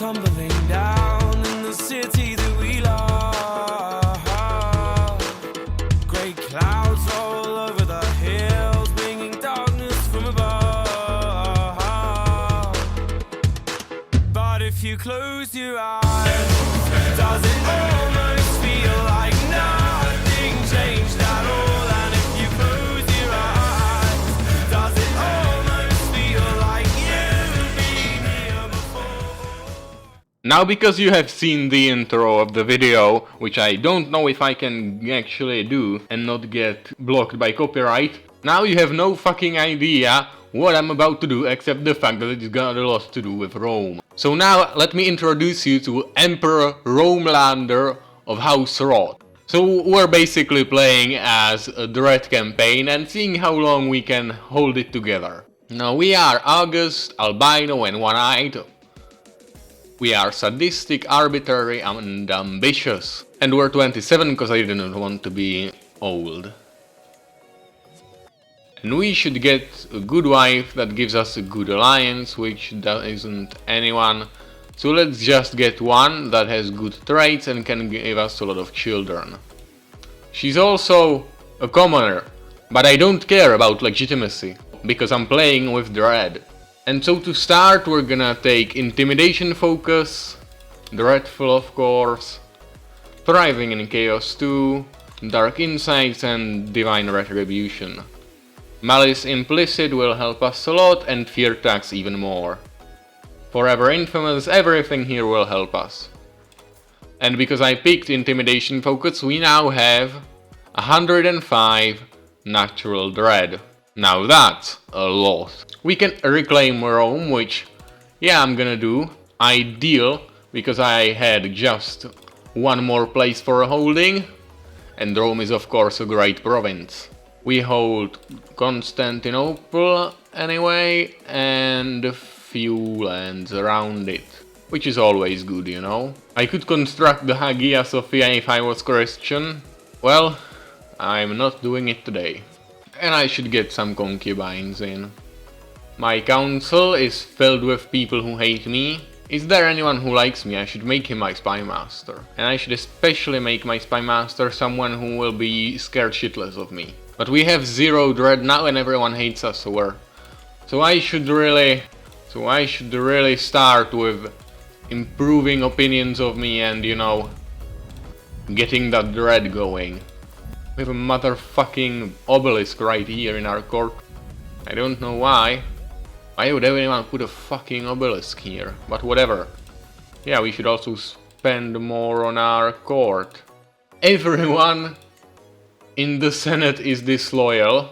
tumbling down in the city that we love. Great clouds all over the hills, bringing darkness from above. But if you close your eyes, does it almost feel like nothing changed at all? And if you close your eyes, does it almost feel like you've been here before? Now, because you have seen the intro of the video, which I don't know if I can actually do and not get blocked by copyright, now you have no fucking idea what I'm about to do except the fact that it's got a lot to do with Rome. So now let me introduce you to Emperor Romelander of House Roth. So we're basically playing as the Red campaign and seeing how long we can hold it together. Now we are August, albino and one-eyed. We are sadistic, arbitrary and ambitious. And we're 27 because I didn't want to be old. And we should get a good wife that gives us a good alliance, which isn't anyone. So let's just get one that has good traits and can give us a lot of children. She's also a commoner, but I don't care about legitimacy, because I'm playing with Dread. And so to start we're gonna take Intimidation Focus, Dreadful of course, Thriving in Chaos 2, Dark Insights and Divine Retribution. Malice Implicit will help us a lot and Fear Tax even more. Forever Infamous, everything here will help us. And because I picked Intimidation Focus, we now have 105 Natural Dread. Now that's a lot. We can reclaim Rome, which, yeah, I'm gonna do. Ideal, because I had just one more place for a holding. And Rome is of course a great province. We hold Constantinople anyway, and a few lands around it, which is always good, you know. I could construct the Hagia Sophia if I was Christian. Well, I'm not doing it today. And I should get some concubines in. My council is filled with people who hate me. Is there anyone who likes me? I should make him my spy master. And I should especially make my spy master someone who will be scared shitless of me. But we have 0 dread now and everyone hates us, so I should really start with improving opinions of me and, you know, getting that dread going. We have a motherfucking obelisk right here in our court. I don't know why. Why would anyone put a fucking obelisk here? But whatever. Yeah, we should also spend more on our court. Everyone in the Senate is disloyal.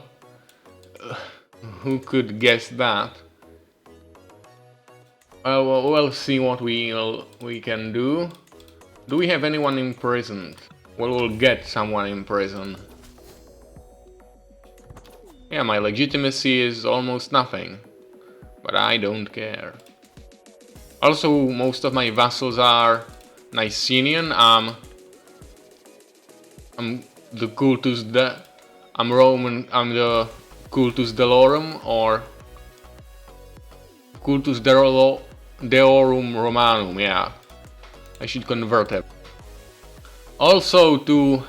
Who could guess that? We'll see what we can do. Do we have anyone imprisoned? Well, we'll get someone in prison. Yeah, my legitimacy is almost nothing. But I don't care. Also, most of my vassals are Nicenian. I'm the Cultus I'm Roman. I'm the Cultus Delorum or Cultus Deorum Romanum. Yeah, I should convert it. Also, to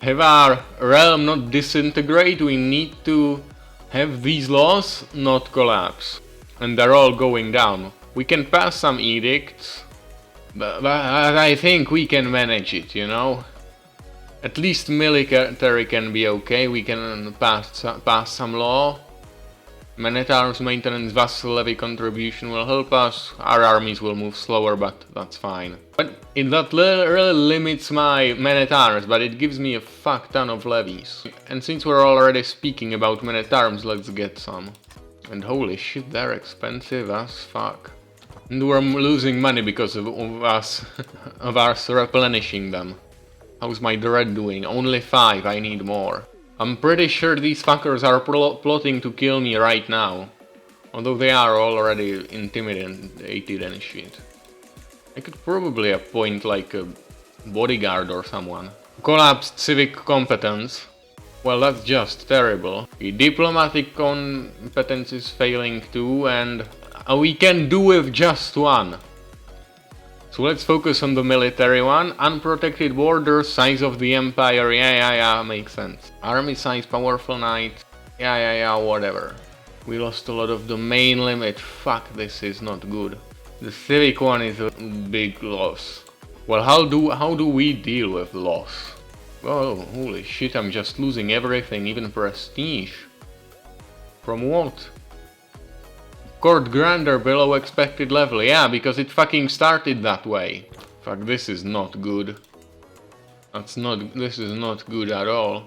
have our realm not disintegrate, we need to have these laws not collapse. And they're all going down. We can pass some edicts, but I think we can manage it, you know? At least military can be okay, we can pass some law. Man-at-arms maintenance, vassal levy contribution will help us. Our armies will move slower, but that's fine. But that really limits my man-at-arms, but it gives me a fuck ton of levies. And since we're already speaking about man-at-arms, let's get some. And holy shit, they're expensive as fuck. And we're losing money because of us replenishing them. How's my dread doing? Only 5, I need more. I'm pretty sure these fuckers are plotting to kill me right now. Although they are already intimidated and shit. I could probably appoint like a bodyguard or someone. Collapsed civic competence. Well, that's just terrible. The diplomatic competence is failing too, and We can do with just one. So let's focus on the military one. Unprotected borders, size of the empire, yeah, makes sense. Army size, powerful knight, yeah, whatever. We lost a lot of domain limit, fuck, this is not good. The civic one is a big loss. Well, how do we deal with loss? Oh, holy shit, I'm just losing everything, even prestige. From what? Court grandeur below expected level, yeah, because it fucking started that way. Fuck, this is not good. This is not good at all.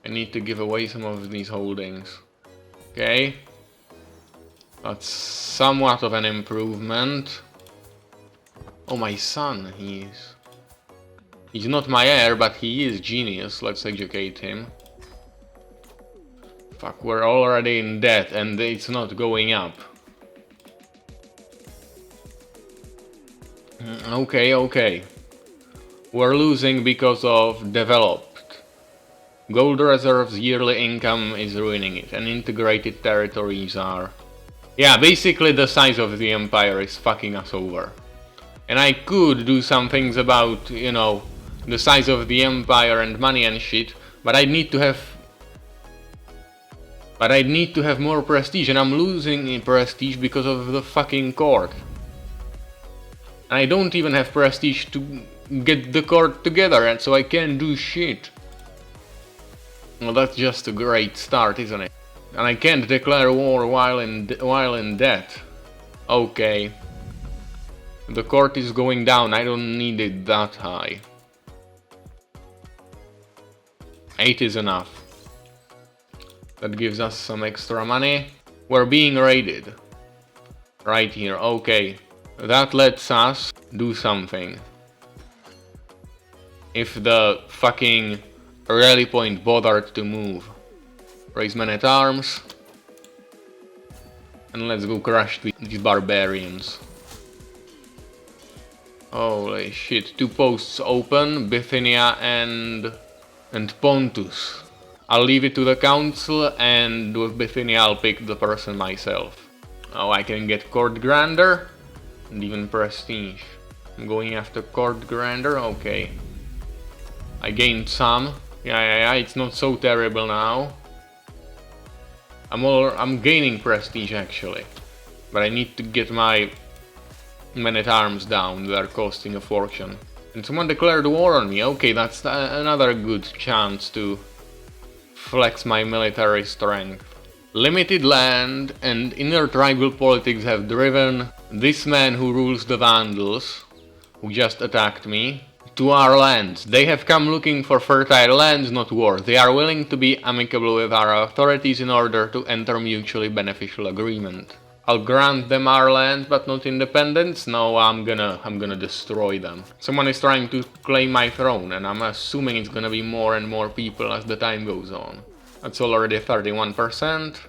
I need to give away some of these holdings. Okay. That's somewhat of an improvement. Oh, my son, he's not my heir, but he is genius. Let's educate him. Fuck, we're already in debt and it's not going up. Okay. We're losing because of developed. Gold reserves, yearly income is ruining it, and integrated territories are... Yeah, basically the size of the empire is fucking us over. And I could do some things about, you know, the size of the empire and money and shit, but I'd need to have more prestige, and I'm losing in prestige because of the fucking court. And I don't even have prestige to get the court together, and so I can't do shit. Well, that's just a great start, isn't it? And I can't declare war while in debt. Okay. The court is going down, I don't need it that high. 8 is enough. That gives us some extra money. We're being raided. Right here, okay. That lets us do something. If the fucking rally point bothered to move. Raise men at arms. And let's go crush these barbarians. Holy shit, 2 posts open, Bithynia and Pontus. I'll leave it to the council, and with Bithynia I'll pick the person myself. Oh, I can get court grandeur and even prestige. I'm going after court grandeur, okay. I gained some. Yeah, it's not so terrible now. I'm gaining prestige actually. But I need to get my men at arms down, they're costing a fortune. And someone declared war on me, okay, that's another good chance to flex my military strength. Limited land and inner tribal politics have driven this man who rules the Vandals, who just attacked me, to our lands. They have come looking for fertile lands, not war. They are willing to be amicable with our authorities in order to enter mutually beneficial agreement. I'll grant them our lands, but not independence. No, I'm gonna destroy them. Someone is trying to claim my throne, and I'm assuming it's gonna be more and more people as the time goes on. That's already 31%.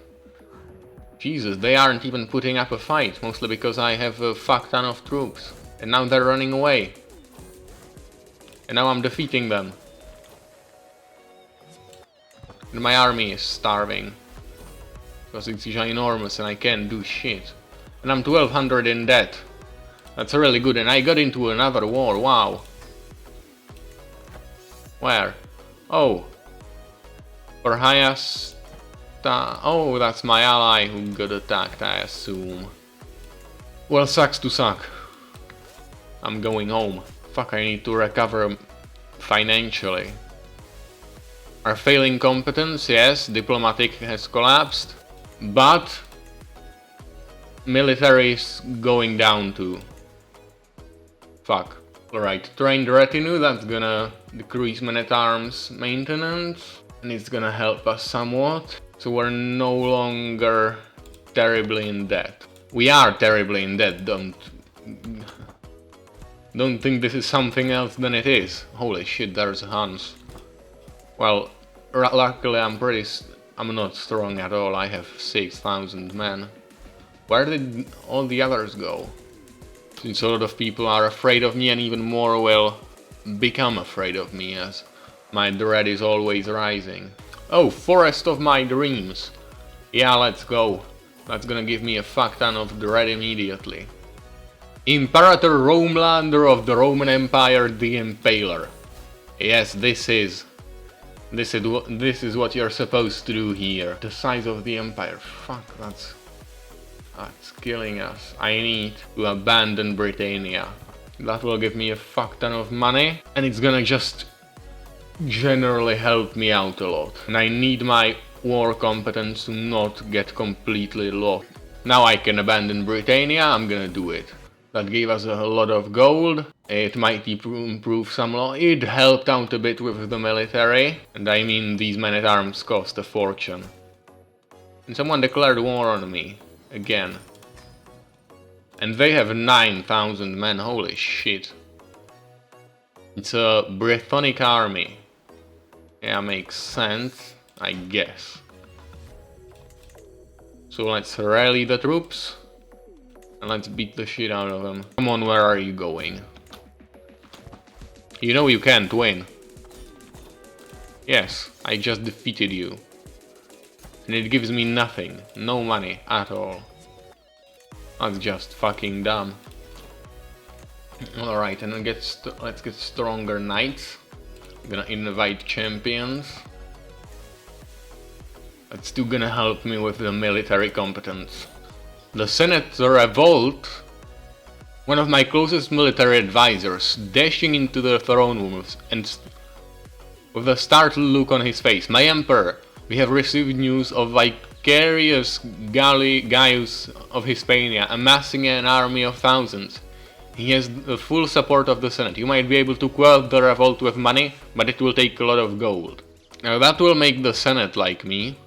Jesus, they aren't even putting up a fight, mostly because I have a fuck ton of troops. And now they're running away. And now I'm defeating them. And my army is starving. Because it's ginormous and I can't do shit. And I'm 1200 in debt. That's really good, and I got into another war, wow. Where? Oh. For Hyasta. Oh, that's my ally who got attacked, I assume. Well, sucks to suck. I'm going home. Fuck, I need to recover financially. Our failing competence, yes, diplomatic has collapsed. But military is going down too. Fuck. Alright, trained retinue, that's gonna decrease men-at-arms maintenance. And it's gonna help us somewhat. So we're no longer terribly in debt. We are terribly in debt, don't think this is something else than it is. Holy shit, there's Hans. Well, luckily I'm not strong at all, I have 6,000 men. Where did all the others go? Since a lot of people are afraid of me, and even more will become afraid of me as my dread is always rising. Oh, Forest of My Dreams. Yeah, let's go. That's gonna give me a fuck ton of dread immediately. Imperator Romelander of the Roman Empire, the Impaler. Yes, this is what you're supposed to do here. The size of the empire. Fuck, that's killing us. I need to abandon Britannia. That will give me a fuck ton of money, and it's gonna just generally help me out a lot. And I need my war competence to not get completely lost. Now I can abandon Britannia, I'm gonna do it. That gave us a lot of gold. It might improve some law. It helped out a bit with the military. And I mean, these men-at-arms cost a fortune. And someone declared war on me. Again. And they have 9,000 men, holy shit. It's a Brythonic army. Yeah, makes sense, I guess. So let's rally the troops. And let's beat the shit out of them. Come on, where are you going? You know you can't win. Yes, I just defeated you. And it gives me nothing. No money at all. That's just fucking dumb. Alright, and let's get stronger knights. I'm gonna invite champions. That's still gonna help me with the military competence. The Senate revolt. One of my closest military advisors dashing into the throne room and with a startled look on his face. My emperor, we have received news of Vicarius Gaius of Hispania amassing an army of thousands. He has the full support of the Senate. You might be able to quell the revolt with money, but it will take a lot of gold. Now that will make the Senate like me.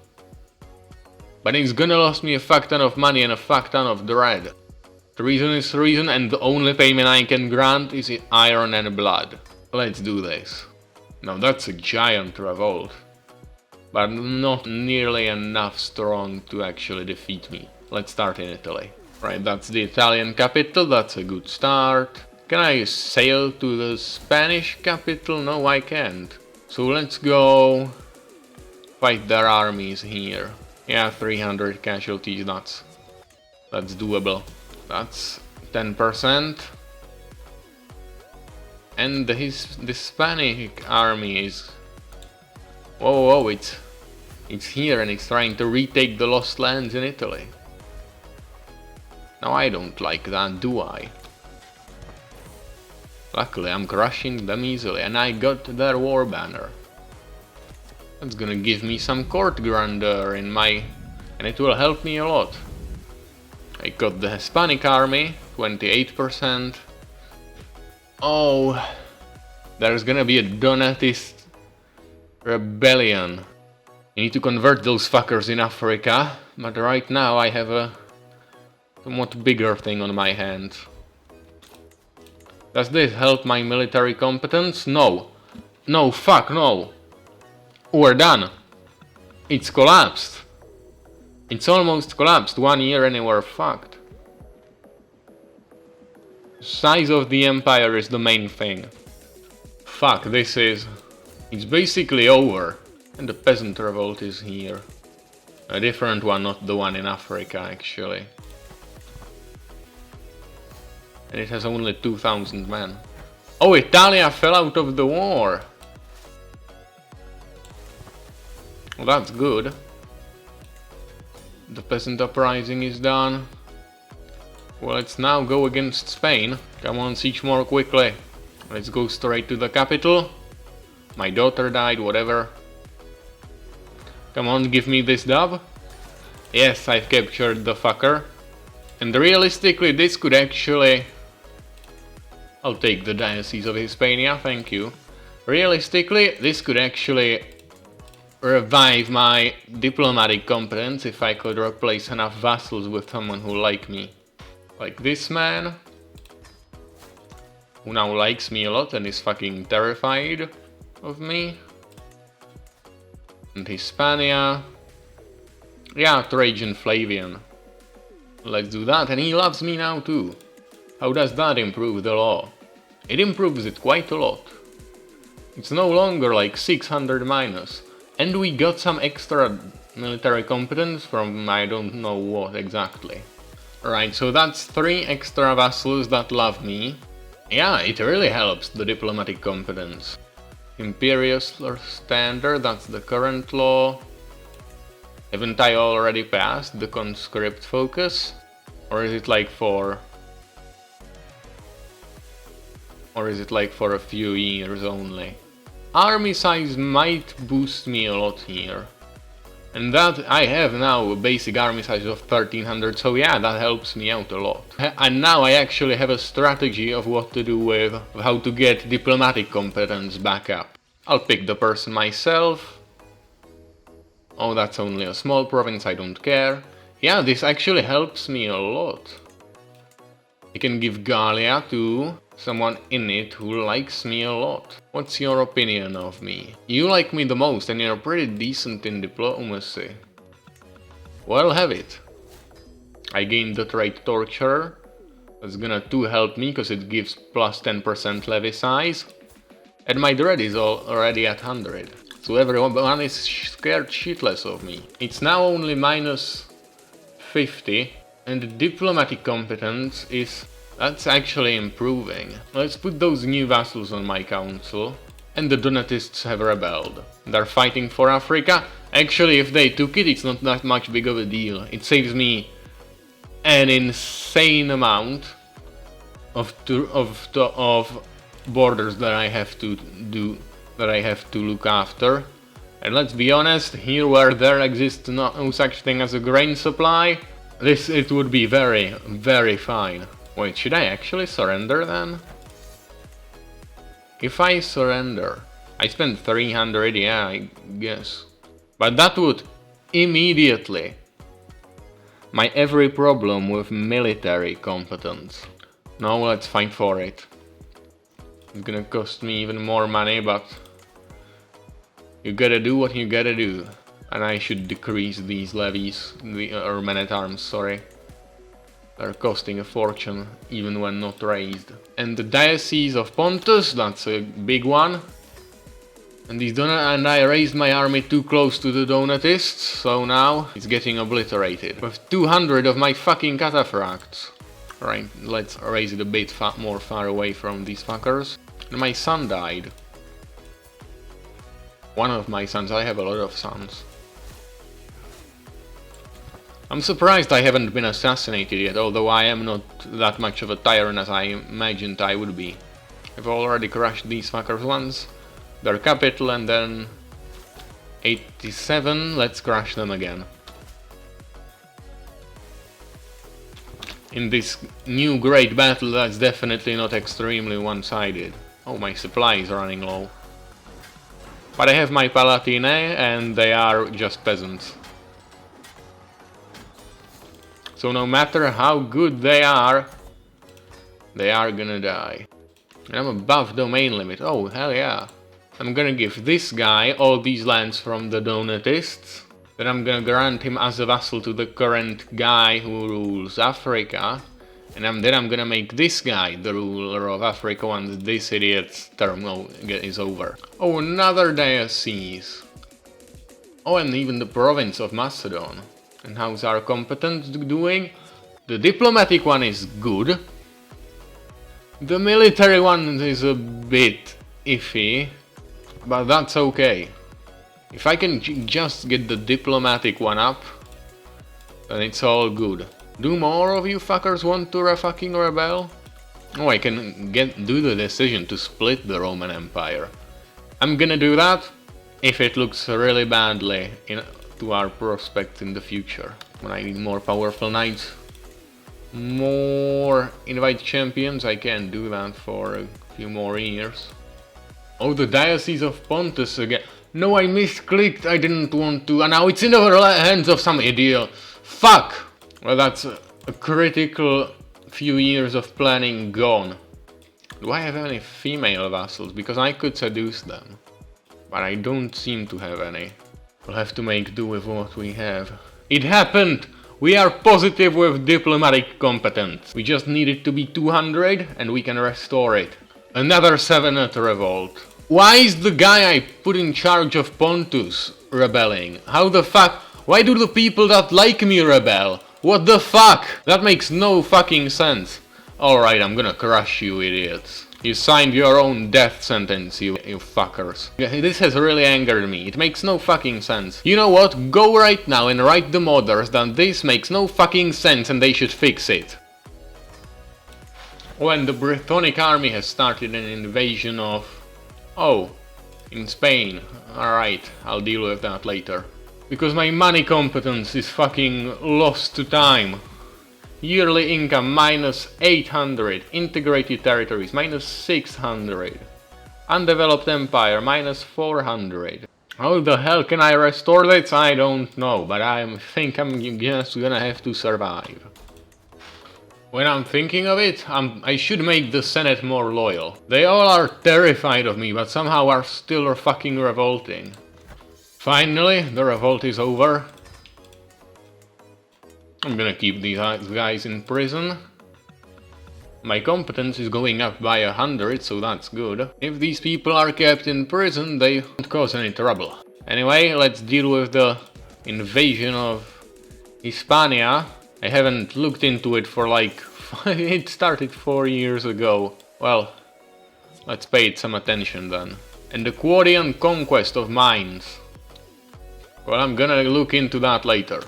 But it's gonna cost me a fuck ton of money and a fuck ton of dread. Treason is treason, and the only payment I can grant is iron and blood. Let's do this. Now that's a giant revolt. But not nearly enough strong to actually defeat me. Let's start in Italy. Right, that's the Italian capital, that's a good start. Can I sail to the Spanish capital? No, I can't. So let's go fight their armies here. Yeah, 300 casualties, that's doable. That's 10%. And the Hispanic army is... Whoa, it's here and it's trying to retake the lost lands in Italy. Now I don't like that, do I? Luckily I'm crushing them easily and I got their war banner. That's gonna give me some court grandeur in my... and it will help me a lot. I got the Hispanic army, 28%. Oh, there's gonna be a Donatist rebellion. You need to convert those fuckers in Africa, but right now I have a somewhat bigger thing on my hands. Does this help my military competence? No. No, fuck, no. We're done. It's collapsed. It's almost collapsed. 1 year and we're fucked. Size of the empire is the main thing. Fuck, this is... It's basically over. And the peasant revolt is here. A different one, not the one in Africa, actually. And it has only 2,000 men. Oh, Italia fell out of the war! Well, that's good. The peasant uprising is done. Well, let's now go against Spain. Come on, siege more quickly. Let's go straight to the capital. My daughter died, whatever. Come on, give me this dub. Yes, I've captured the fucker. And realistically, this could actually... I'll take the Diocese of Hispania, thank you. Realistically, this could actually revive my diplomatic competence if I could replace enough vassals with someone who like me. Like this man, who now likes me a lot and is fucking terrified of me. And Hispania. Yeah, Trajan Flavian. Let's do that, and he loves me now too. How does that improve the law? It improves it quite a lot. It's no longer like 600 minus. And we got some extra military competence from I don't know what exactly. Right, so that's 3 extra vassals that love me. Yeah, it really helps, the diplomatic competence. Imperial standard, that's the current law. Haven't I already passed the conscript focus? Or is it like for... Or is it like for a few years only? Army size might boost me a lot here. And that I have now a basic army size of 1300, so yeah, that helps me out a lot. And now I actually have a strategy of what to do with how to get diplomatic competence back up. I'll pick the person myself. Oh, that's only a small province, I don't care. Yeah, this actually helps me a lot. I can give Gallia to someone in it who likes me a lot. What's your opinion of me? You like me the most and you're pretty decent in diplomacy. Well, have it. I gained the trait Torturer. That's gonna too help me because it gives plus 10% levy size. And my dread is already at 100. So everyone is scared shitless of me. It's now only minus 50. And the diplomatic competence is... that's actually improving. Let's put those new vassals on my council. And the Donatists have rebelled. They're fighting for Africa. Actually, if they took it, it's not that much big of a deal. It saves me an insane amount of borders that I have to do, that I have to look after. And let's be honest, here where there exists no such thing as a grain supply, it would be very, very fine. Wait, should I actually surrender then? If I surrender, I spend 300, yeah, I guess. But that would immediately my every problem with military competence. Now let's fight for it. It's gonna cost me even more money, but you gotta do what you gotta do. And I should decrease these levies, or men-at-arms, sorry. They're costing a fortune, even when not raised. And the Diocese of Pontus, that's a big one. And I raised my army too close to the Donatists, so now it's getting obliterated. With 200 of my fucking cataphracts. Right, let's raise it a bit more far away from these fuckers. And my son died. One of my sons, I have a lot of sons. I'm surprised I haven't been assassinated yet, although I am not that much of a tyrant as I imagined I would be. I've already crushed these fuckers once. Their capital, and then 87, let's crush them again. In this new great battle that's definitely not extremely one-sided. Oh, my supply is running low. But I have my Palatine and they are just peasants. So no matter how good they are gonna die. And I'm above domain limit, oh hell yeah. I'm gonna give this guy all these lands from the Donatists. Then I'm gonna grant him as a vassal to the current guy who rules Africa. And then I'm gonna make this guy the ruler of Africa once this idiot's term is over. Oh, another diocese. Oh, and even the province of Macedon. And how's our competence doing? The diplomatic one is good. The military one is a bit iffy. But that's okay. If I can just get the diplomatic one up, then it's all good. Do more of you fuckers want to fucking rebel? Oh, I can do the decision to split the Roman Empire. I'm gonna do that if it looks really badly to our prospects in the future. When I need more powerful knights, more invite champions, I can do that for a few more years. Oh, the Diocese of Pontus again. No, I misclicked, I didn't want to, and now it's in the hands of some idiot. Fuck! Well, that's a critical few years of planning gone. Do I have any female vassals? Because I could seduce them. But I don't seem to have any. We'll have to make do with what we have. It happened! We are positive with diplomatic competence. We just need it to be 200 and we can restore it. Another Senate revolt. Why is the guy I put in charge of Pontus rebelling? How the fuck? Why do the people that like me rebel? What the fuck? That makes no fucking sense. Alright, I'm gonna crush you idiots. You signed your own death sentence, you fuckers. This has really angered me. It makes no fucking sense. You know what? Go right now and write the modders that this makes no fucking sense and they should fix it. When the Brythonic army has started an invasion of... Oh, in Spain. Alright, I'll deal with that later. Because my money competence is fucking lost to time. Yearly income minus 800, integrated territories minus 600, undeveloped empire minus 400. How the hell can I restore this? I don't know, but I think I'm just gonna have to survive. When I'm thinking of it, I should make the Senate more loyal. They all are terrified of me, but somehow are still fucking revolting. Finally, the revolt is over. I'm gonna keep these guys in prison. My competence is going up by 100, so that's good. If these people are kept in prison, they won't cause any trouble. Anyway, let's deal with the invasion of Hispania. I haven't looked into it for like... it started 4 years ago. Well, let's pay it some attention then. And the Quadian conquest of mines. Well, I'm gonna look into that later.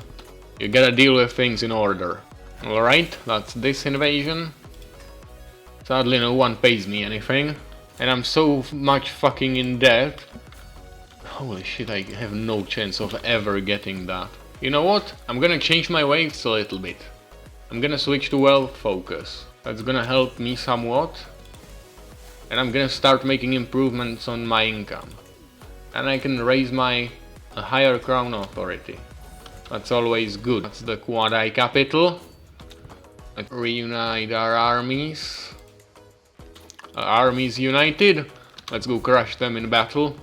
You gotta deal with things in order. Alright, that's this invasion. Sadly no one pays me anything. And I'm so much fucking in debt. Holy shit, I have no chance of ever getting that. You know what? I'm gonna change my waves a little bit. I'm gonna switch to wealth focus. That's gonna help me somewhat. And I'm gonna start making improvements on my income. And I can raise my higher crown authority. That's always good. That's the Quadi capital. Let's reunite our armies. Armies united. Let's go crush them in battle.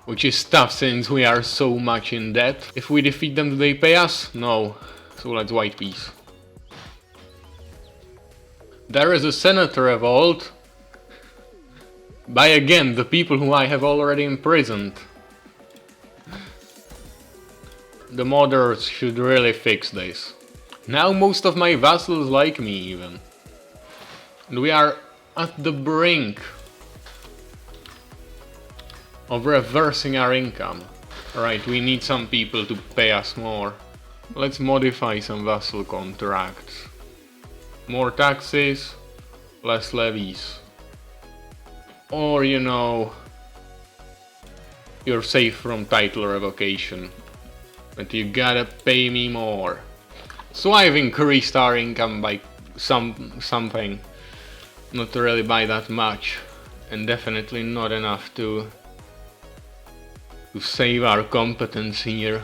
Which is tough since we are so much in debt. If we defeat them, do they pay us? No. So let's white peace. There is a Senate revolt. By again the people who I have already imprisoned. The modders should really fix this. Now most of my vassals like me even. And we are at the brink of reversing our income. Right, we need some people to pay us more. Let's modify some vassal contracts. More taxes, less levies. Or, you know, you're safe from title revocation. But you gotta pay me more. So I've increased our income by something. Not really by that much. And definitely not enough to save our competence here.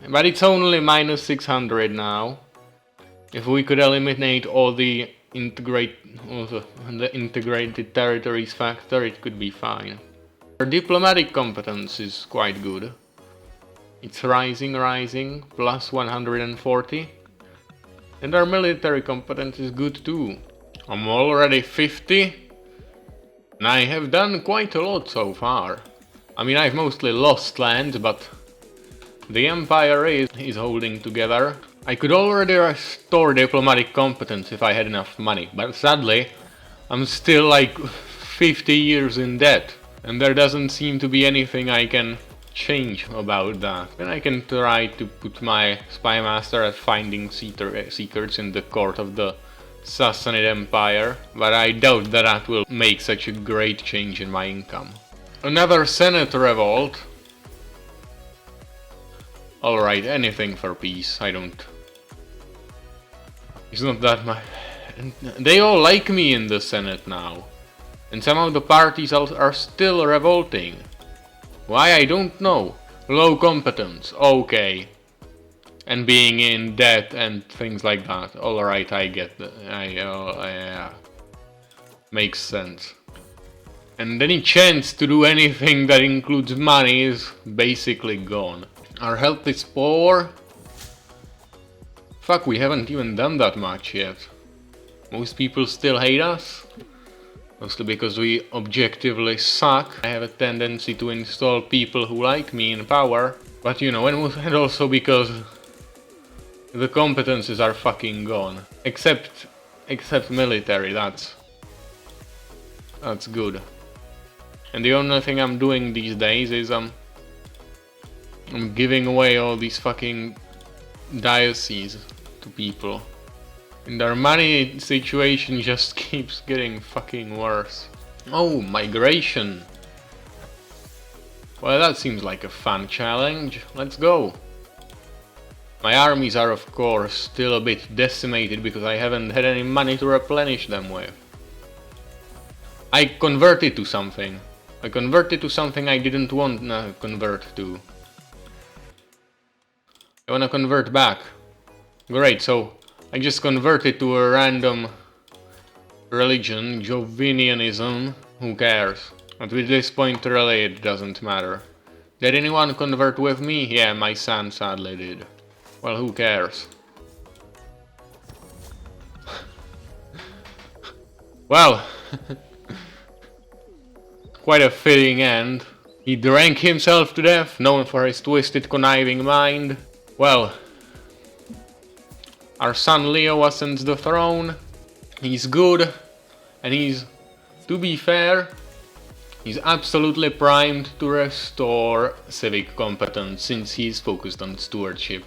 But it's only minus 600 now. If we could eliminate all the integrated territories factor, it could be fine. Our diplomatic competence is quite good. It's rising, plus 140. And our military competence is good too. I'm already 50. And I have done quite a lot so far. I mean, I've mostly lost land, but the empire is holding together. I could already restore diplomatic competence if I had enough money, but sadly, I'm still like 50 years in debt. And there doesn't seem to be anything I can change about that. And I can try to put my spy master at finding secrets in the court of the Sassanid Empire, but I doubt that that will make such a great change in my income. Another Senate revolt. Alright, anything for peace, I don't... It's not that much... They all like me in the Senate now. And some of the parties are still revolting. Why, I don't know. Low competence, okay. And being in debt and things like that. Alright, I get that. Yeah. Makes sense. And any chance to do anything that includes money is basically gone. Our health is poor. Fuck, we haven't even done that much yet. Most people still hate us. Mostly because we objectively suck. I have a tendency to install people who like me in power. But you know, and also because the competences are fucking gone. Except military, that's good. And the only thing I'm doing these days is I'm giving away all these fucking dioceses to people. And their money situation just keeps getting fucking worse. Oh, migration. Well, that seems like a fun challenge. Let's go. My armies are of course still a bit decimated because I haven't had any money to replenish them with. I converted to something. I converted to something I didn't want to convert to. I wanna convert back. Great, so I just converted to a random religion, Jovinianism. Who cares? At this point really it doesn't matter. Did anyone convert with me? Yeah, my son sadly did. Well, who cares? Well, quite a fitting end. He drank himself to death, known for his twisted, conniving mind. Well, our son Leo ascends the throne. He's good, and he's, to be fair, he's absolutely primed to restore civic competence since he's focused on stewardship.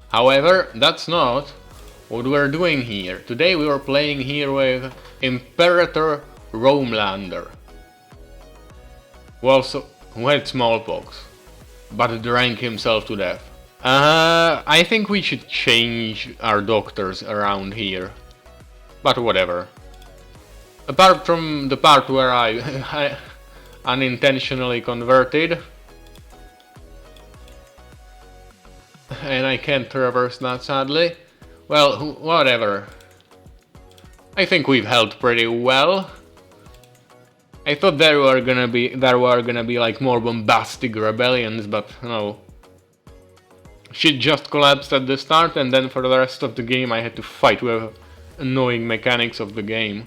However, that's not what we're doing here. Today we were playing here with Imperator Romelander, who had smallpox, but drank himself to death. I think we should change our doctors around here, but whatever. Apart from the part where I unintentionally converted, and I can't reverse that sadly. Well, whatever. I think we've held pretty well. I thought there were gonna be like more bombastic rebellions, but no. Shit just collapsed at the start, and then for the rest of the game I had to fight with annoying mechanics of the game.